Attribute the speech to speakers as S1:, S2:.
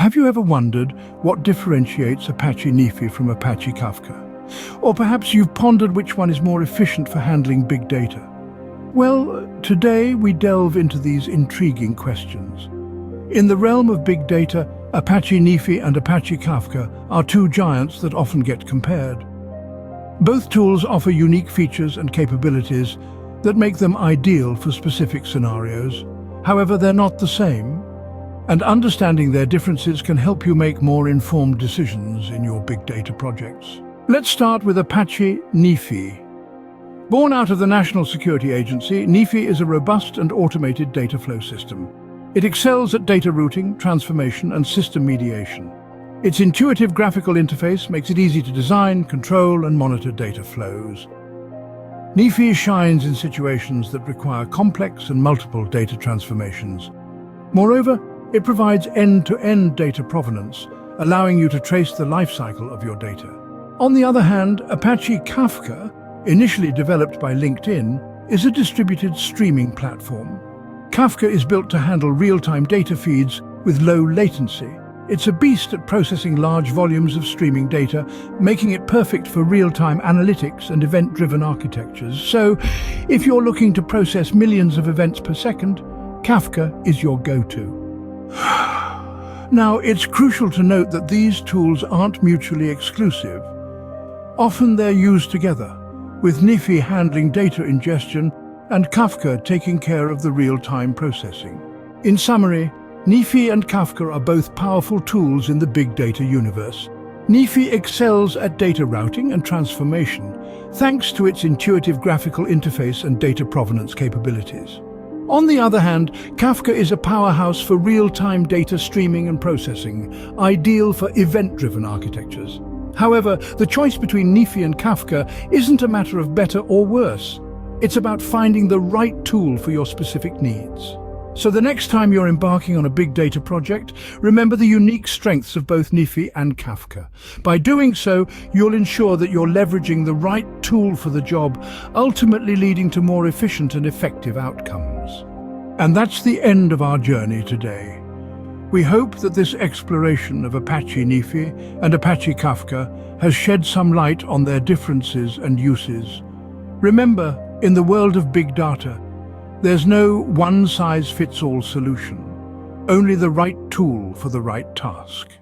S1: Have you ever wondered what differentiates Apache Nifi from Apache Kafka? Or perhaps you've pondered which one is more efficient for handling big data? Well, today we delve into these intriguing questions. In the realm of big data, Apache Nifi and Apache Kafka are two giants that often get compared. Both tools offer unique features and capabilities that make them ideal for specific scenarios. However, they're not the same, and understanding their differences can help you make more informed decisions in your big data projects. Let's start with Apache Nifi. Born out of the National Security Agency, Nifi is a robust and automated data flow system. It excels at data routing, transformation, and system mediation. Its intuitive graphical interface makes it easy to design, control, and monitor data flows. Nifi shines in situations that require complex and multiple data transformations. Moreover, it provides end-to-end data provenance, allowing you to trace the lifecycle of your data. On the other hand, Apache Kafka, initially developed by LinkedIn, is a distributed streaming platform. Kafka is built to handle real-time data feeds with low latency. It's a beast at processing large volumes of streaming data, making it perfect for real-time analytics and event-driven architectures. So, if you're looking to process millions of events per second, Kafka is your go-to. Now, it's crucial to note that these tools aren't mutually exclusive. Often they're used together, with Nifi handling data ingestion and Kafka taking care of the real-time processing. In summary, Nifi and Kafka are both powerful tools in the big data universe. Nifi excels at data routing and transformation, thanks to its intuitive graphical interface and data provenance capabilities. On the other hand, Kafka is a powerhouse for real-time data streaming and processing, ideal for event-driven architectures. However, the choice between Nifi and Kafka isn't a matter of better or worse. It's about finding the right tool for your specific needs. So the next time you're embarking on a big data project, remember the unique strengths of both Nifi and Kafka. By doing so, you'll ensure that you're leveraging the right tool for the job, ultimately leading to more efficient and effective outcomes. And that's the end of our journey today. We hope that this exploration of Apache Nifi and Apache Kafka has shed some light on their differences and uses. Remember, in the world of big data, there's no one-size-fits-all solution, only the right tool for the right task.